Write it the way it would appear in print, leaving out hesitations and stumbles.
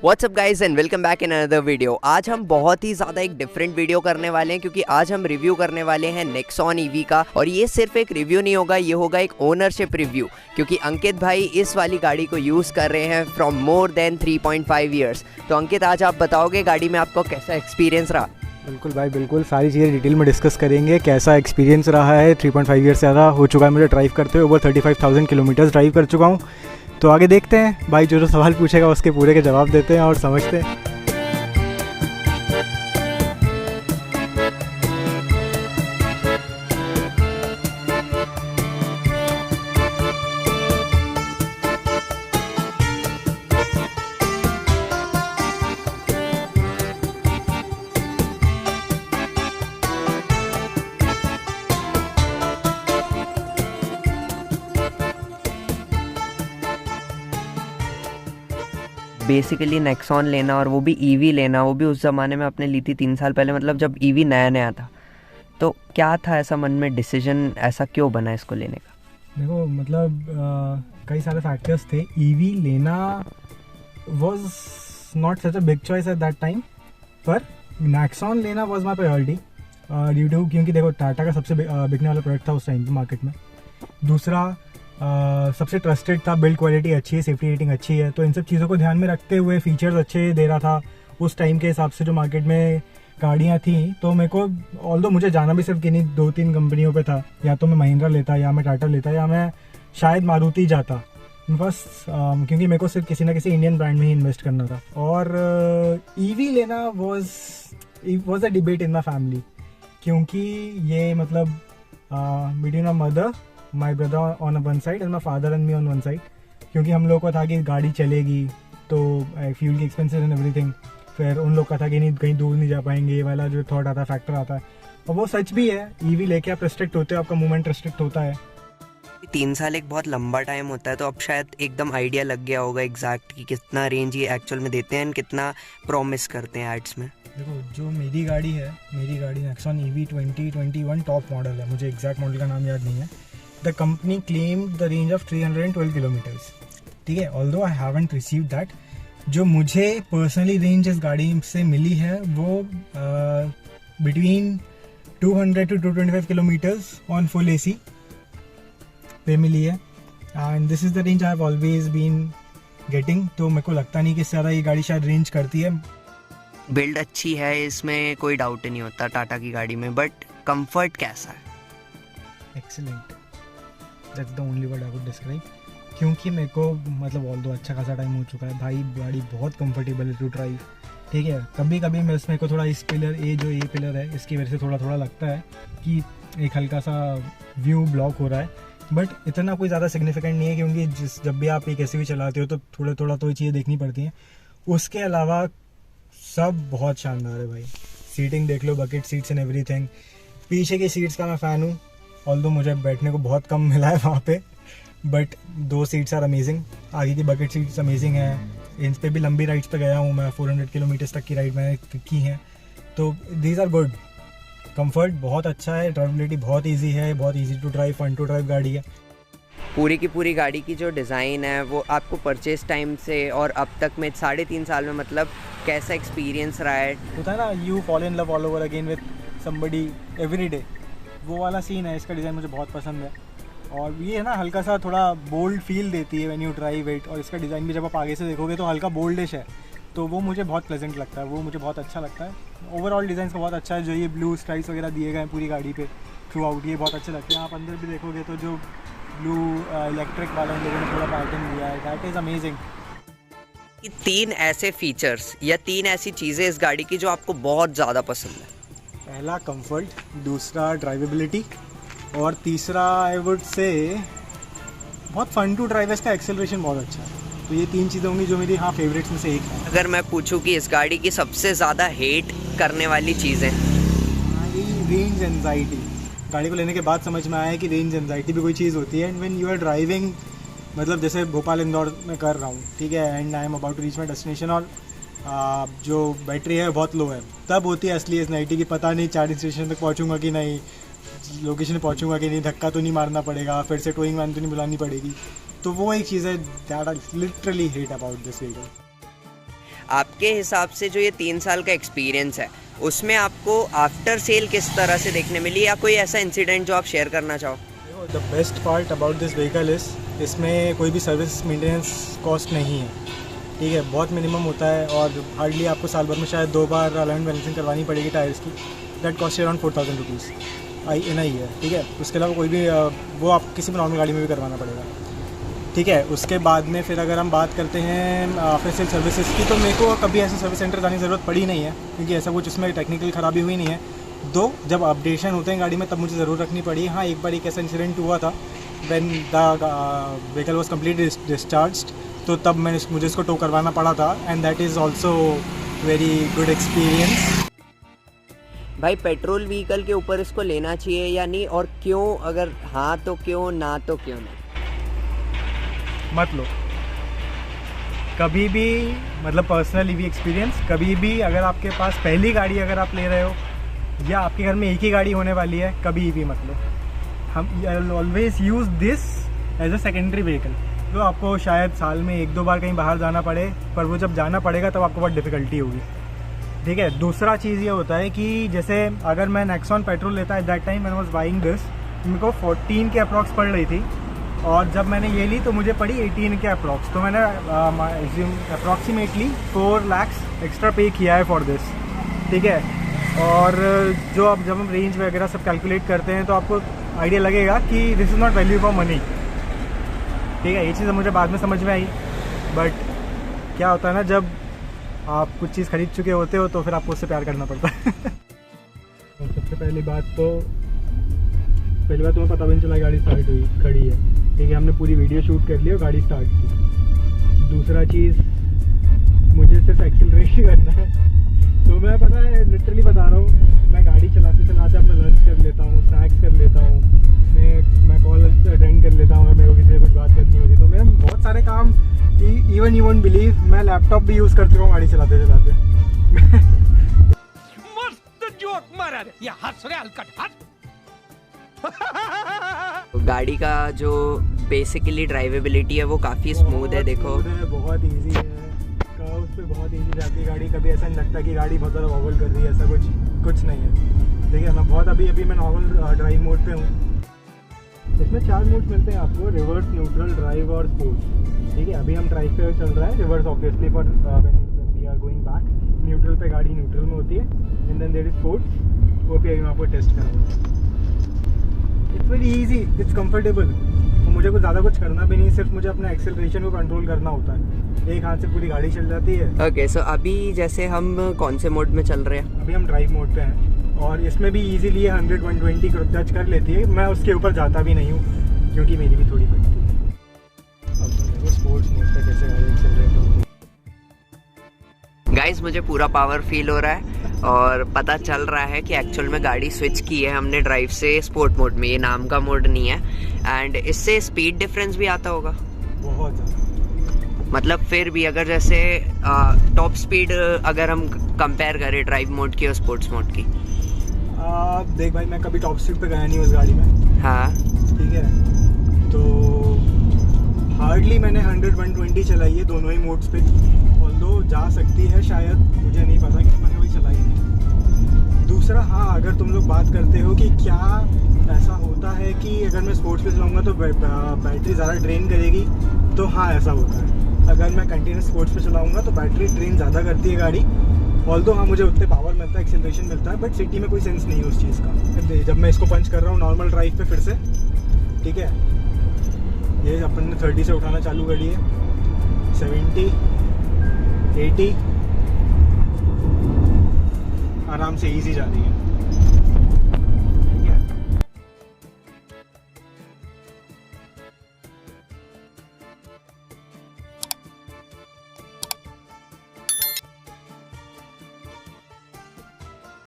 What's up guys and welcome back in another video. आज हम बहुत ही ज़्यादा एक डिफरेंट वीडियो करने वाले हैं क्योंकि आज हम रिव्यू करने वाले हैं नेक्सॉन ईवी का। और ये सिर्फ एक रिव्यू नहीं होगा, ये होगा एक ओनरशिप रिव्यू, क्योंकि अंकित भाई इस वाली गाड़ी को यूज़ कर रहे हैं फ्रॉम मोर देन 3.5 ईयर्स। तो अंकित, आज आप बताओगे गाड़ी में आपको कैसा एक्सपीरियंस रहा? बिल्कुल भाई, बिल्कुल सारी चीज़ें डिटेल में डिस्कस करेंगे। कैसा एक्सपीरियंस रहा है, 3.5 ईयर से ज़्यादा हो चुका है मुझे ड्राइव करते हुए, ओवर 35,000 किलोमीटर्स ड्राइव कर चुका हूँ। तो आगे देखते हैं भाई, जो सवाल पूछेगा उसके पूरे के जवाब देते हैं और समझते हैं। बेसिकली नेक्सॉन लेना और वो भी ईवी लेना, वो भी उस ज़माने में आपने ली थी 3 साल पहले, मतलब जब ईवी नया नया था। तो क्या था ऐसा मन में डिसीजन, ऐसा क्यों बना इसको लेने का? देखो मतलब कई सारे फैक्टर्स थे। ईवी लेना was not such a big choice at that time, पर नेक्सॉन लेना was my priority due to, क्योंकि देखो टाटा का सबसे बिकने वाला प्रोडक्ट था उस टाइम पे मार्केट में। दूसरा सबसे ट्रस्टेड था, बिल्ड क्वालिटी अच्छी है, सेफ्टी रेटिंग अच्छी है। तो इन सब चीज़ों को ध्यान में रखते हुए फीचर्स अच्छे दे रहा था उस टाइम के हिसाब से जो मार्केट में गाड़ियाँ थी। तो मेरे को ऑल्दो मुझे जाना भी सिर्फ किन्हीं 2-3 कंपनियों पे था, या तो मैं महिंद्रा लेता, या मैं टाटा लेता, या मैं शायद मारुति जाता बस, क्योंकि मेरे को सिर्फ किसी ना किसी इंडियन ब्रांड में ही इन्वेस्ट करना था। और ईवी लेना was a debate in my family, क्योंकि ये मतलब between a mother, my brother on one side and my father and me on one side, क्योंकि हम लोग को था कि गाड़ी चलेगी तो फ्यूल की एक्सपेंसेस एंड एवरीथिंग। फिर उन लोग का था कि नहीं, कहीं दूर नहीं जा पाएंगे, ये वाला जो थॉट आता है, फैक्टर आता है। और वो सच भी है, ईवी लेके आप रिस्ट्रिक्ट होते हो, आपका मूवमेंट रिस्ट्रिक्ट होता है। 3 साल एक बहुत लंबा टाइम होता है, तो अब शायद एकदम आइडिया लग गया होगा एग्जैक्ट कि कितना रेंज ये एक्चुअल में देते हैं, कितना प्रॉमिस करते हैं एड्स में। देखो, जो मेरी गाड़ी है, मेरी गाड़ी नेक्सॉन ईवी 2021 टॉप मॉडल है, मुझे एग्जैक्ट मॉडल का नाम याद नहीं है। The company claimed the range of 312 kilometres, ठीक है, although I haven't received that. जो मुझे पर्सनली रेंज इस गाड़ी से मिली है वो between 200 to 225 kilometres on full AC पे मिली है, and this is the range I have always been getting. तो मेरे को लगता नहीं कि इससे ज़्यादा ये गाड़ी शायद रेंज करती है। बिल्ड अच्छी है, इसमें कोई डाउट नहीं होता टाटा की गाड़ी में, बट कंफर्ट कैसा है? Excellent, that's the only word I would describe. क्योंकि मेरे को मतलब ऑल्दो अच्छा खासा टाइम हो चुका है भाई, गाड़ी बहुत कंफर्टेबल है टू ड्राइव, ठीक है। कभी कभी मैं इसमें को थोड़ा इस पिलर, ये जो ए पिलर है, इसकी वजह से थोड़ा थोड़ा लगता है कि एक हल्का सा व्यू ब्लॉक हो रहा है, बट इतना कोई ज़्यादा सिग्निफिकेंट नहीं है, क्योंकि जब भी आप एक एसयूवी चलाते हो तो थोड़ा थोड़ा तो ये चीज़ें देखनी पड़ती हैं। उसके अलावा सब बहुत शानदार है भाई। सीटिंग देख लो, बकेट सीट्स एंड एवरीथिंग। पीछे की सीट्स का मैं फ़ैन हूँ, ऑल्दो मुझे बैठने को बहुत कम मिला है वहाँ पे, बट 2 सीट्स आर अमेजिंग। आगे की बकेट सीट्स अमेजिंग है। इन पे भी लंबी राइड्स पे गया हूँ मैं, 400 किलोमीटर्स तक की राइड मैंने की हैं, तो दीज आर गुड। कंफर्ट बहुत अच्छा है, ड्राइवेबिलिटी बहुत इजी है, बहुत easy to drive, fun to drive गाड़ी है। पूरी की पूरी गाड़ी की जो डिज़ाइन है वो आपको परचेज टाइम से और अब तक में 3.5 साल में मतलब कैसा एक्सपीरियंस रहा है? होता है ना, you fall in love all over again with somebody every day, वो वाला सीन है। इसका डिज़ाइन मुझे बहुत पसंद है, और ये है ना, हल्का सा थोड़ा बोल्ड फील देती है व्हेन यू ड्राइव इट। और इसका डिज़ाइन भी जब आप आगे से देखोगे तो हल्का बोल्डिश है, तो वो मुझे बहुत प्लेजेंट लगता है, वो मुझे बहुत अच्छा लगता है। ओवरऑल डिज़ाइन का बहुत अच्छा है। जो ये ब्लू स्ट्राइप्स वगैरह दिए गए हैं पूरी गाड़ी पे थ्रू आउट, ये बहुत अच्छे लगते हैं। आप अंदर भी देखोगे तो जो ब्लू इलेक्ट्रिक वाला इन लोगों ने थोड़ा पैटर्न दिया है, दैट इज़ अमेजिंग। 3 ऐसे फीचर्स या 3 ऐसी चीज़ें इस गाड़ी की जो आपको बहुत ज़्यादा पसंद है? पहला कंफर्ट, दूसरा ड्राइवेबिलिटी, और तीसरा आई वुड से बहुत फन टू ड्राइव है, इसका एक्सेलरेशन बहुत अच्छा है। तो ये 3 चीज़ें होंगी जो मेरी फेवरेट्स में से एक है। अगर मैं पूछूं कि इस गाड़ी की सबसे ज़्यादा हेट करने वाली चीज़ें? Range anxiety. गाड़ी को लेने के बाद समझ में आया कि रेंज एंजाइटी भी कोई चीज़ होती है। And when you are driving, मतलब जैसे भोपाल इंदौर में कर रहा हूँ, ठीक है, and I am about to reach my destination, और जो बैटरी है बहुत लो है, तब होती है असली एंजाइटी कि पता नहीं चार्जिंग स्टेशन तक पहुँचूंगा कि नहीं, लोकेशन पे पहुँचूंगा कि नहीं, धक्का तो नहीं मारना पड़ेगा, फिर से टोइंग वैन तो नहीं बुलानी पड़ेगी। तो वो एक चीज़ है that I literally hate about this vehicle. आपके हिसाब से जो ये 3 साल का एक्सपीरियंस है उसमें आपको आफ्टर सेल किस तरह से देखने मिली, या कोई ऐसा इंसिडेंट जो आप शेयर करना चाहो? The best part about this vehicle is इसमें कोई भी सर्विस मेंटेनेंस कॉस्ट नहीं है, ठीक है, बहुत मिनिमम होता है और हार्डली आपको साल भर में शायद 2 बार अलाइनमेंट बैलेंसिंग करवानी पड़ेगी टायर्स की। दैट कॉस्ट अराउंड 4000 रुपीज़ इन आई है, ठीक है। उसके अलावा कोई भी वो आप किसी भी नॉर्मल गाड़ी में भी करवाना पड़ेगा, ठीक है। उसके बाद में फिर अगर हम बात करते हैं आफ्टर सेल सर्विसेज की, तो मेरे को कभी ऐसे सर्विस सेंटर जाने की ज़रूरत पड़ी नहीं है, क्योंकि ऐसा कुछ उसमें टेक्निकल ख़राबी हुई नहीं है। दो जब अपडेशन होते हैं गाड़ी में तब मुझे ज़रूर रखनी पड़ी। हाँ, एक बार एक ऐसा इंसिडेंट हुआ था when the vehicle was completely discharged, तो तब मुझे इसको टो करवाना पड़ा था, and that is also very good experience. भाई पेट्रोल व्हीकल के ऊपर इसको लेना चाहिए या नहीं, और क्यों? अगर हाँ तो क्यों, ना तो क्यों नहीं? मत लो कभी भी, मतलब पर्सनल ईवी एक्सपीरियंस, कभी भी अगर आपके पास पहली गाड़ी अगर आप ले रहे हो या आपके घर में एक ही गाड़ी होने वाली है, कभी ईवी मत लो। हम always use this as a secondary vehicle. तो आपको शायद साल में 1-2 बार कहीं बाहर जाना पड़े, पर वो जब जाना पड़ेगा तब आपको बहुत डिफ़िकल्टी होगी, ठीक है। दूसरा चीज़ ये होता है कि जैसे अगर मैं नेक्सॉन पेट्रोल लेता eight that time man was buying this, मेरे को 14 के अप्रॉक्स पड़ रही थी, और जब मैंने ये ली तो मुझे पड़ी 18 के अप्रॉक्स। तो मैंने अप्रॉक्सीमेटली 4 लाख एक्स्ट्रा पे किया है फॉर दिस, ठीक है। और जो अब जब हम रेंज वगैरह सब कैलकुलेट करते हैं तो आपको आइडिया लगेगा कि this is not value for money, ठीक है। ये चीज़ मुझे बाद में समझ में आई, बट क्या होता है ना, जब आप कुछ चीज़ खरीद चुके होते हो तो फिर आपको उससे प्यार करना पड़ता है। और सबसे पहली बात तुम्हें पता भी नहीं चला गाड़ी स्टार्ट हुई खड़ी है, ठीक है। हमने पूरी वीडियो शूट कर ली और गाड़ी स्टार्ट की। दूसरा चीज़, मुझे सिर्फ एक्सीलरेशन करना है, तो मैं पता है लिटरली बता रहा हूँ, मैं गाड़ी चलाते चलाते अपना लंच कर लेता हूँ, स्नैक्स कर लेता हूँ, मैं कॉल अटेंड कर लेता हूँ अगर मेरे को किसी से कुछ बात करनी होती। तो मैं बहुत सारे काम, इवन यू वोंट बिलीव, मैं लैपटॉप भी यूज़ कर चुका हूँ गाड़ी चलाते चलाते। मस्त जोक मारा रे, ये हंस रे हलकट हंस। गाड़ी का जो बेसिकली ड्राइवेबिलिटी है वो काफ़ी स्मूथ है, देखो बहुत इजी है, कर्व्स पे बहुत इजी जाती है गाड़ी। कभी ऐसा नहीं लगता कि गाड़ी बहुत ज़्यादा वॉबल कर रही है, ऐसा कुछ नहीं है, देखिए। मैं बहुत अभी मैं नॉर्मल ड्राइव मोड पे हूँ। इसमें 4 मोड्स मिलते हैं आपको, रिवर्स, न्यूट्रल, ड्राइव और स्पोर्ट्स, ठीक है। अभी हम ड्राइव पे चल रहा है, reverse obviously for when we are going back. Neutral पे गाड़ी न्यूट्रल में होती है, and then there is sports, वो भी अभी मैं आपको टेस्ट कराऊंगा। It's very easy, it's comfortable, और मुझे कुछ ज़्यादा कुछ करना भी नहीं, सिर्फ मुझे अपना एक्सेलरेशन को कंट्रोल करना होता है, एक हाथ से पूरी गाड़ी चल जाती है। ओके, सो अभी जैसे हम कौन से मोड में चल रहे हैं? अभी हम ड्राइव मोड पे हैं, और इसमें भी इजीली 100-120 टच कर लेती है। मैं उसके ऊपर जाता भी नहीं हूँ क्योंकि मेरी भी थोड़ी फटती है। अब तो देखो स्पोर्ट्स मोड पे कैसे गाड़ी एक्सेलरेट होती है। गाइस, मुझे पूरा पावर फील हो रहा है और पता चल रहा है कि एक्चुअल में गाड़ी स्विच की है हमने ड्राइव से स्पोर्ट मोड में। ये नाम का मोड नहीं है, एंड इससे स्पीड डिफरेंस भी आता होगा बहुत ज़्यादा। मतलब फिर भी अगर जैसे टॉप स्पीड अगर हम कंपेयर करें ड्राइव मोड की और स्पोर्ट्स मोड की, देख भाई, मैं कभी टॉप स्पीड पे गया नहीं उस गाड़ी में, हाँ, ठीक है। तो हार्डली मैंने 100-120 चलाई है दोनों ही मोड्स पे, ऑल्दो जा सकती है शायद, मुझे नहीं पता कि मैंने वही चलाई नहीं। दूसरा, हाँ, अगर तुम लोग बात करते हो कि क्या ऐसा होता है कि अगर मैं स्पोर्ट्स पे चलाऊँगा तो बैटरी ज़्यादा ड्रेन करेगी, तो हाँ ऐसा होता है। अगर मैं कंटिन्यूस स्पोर्ट्स पे चलाऊँगा तो बैटरी ड्रेन ज़्यादा करती है गाड़ी, ऑल्दो हाँ मुझे उतने पावर मिलता है, एक्सेलरेशन मिलता है, बट सिटी में कोई सेंस नहीं है उस चीज़ का। जब मैं इसको पंच कर रहा हूँ नॉर्मल ड्राइव पे फिर से, ठीक है, ये अपन ने 30 से उठाना चालू करी है, 70, 80 आराम से इजी जा रही है।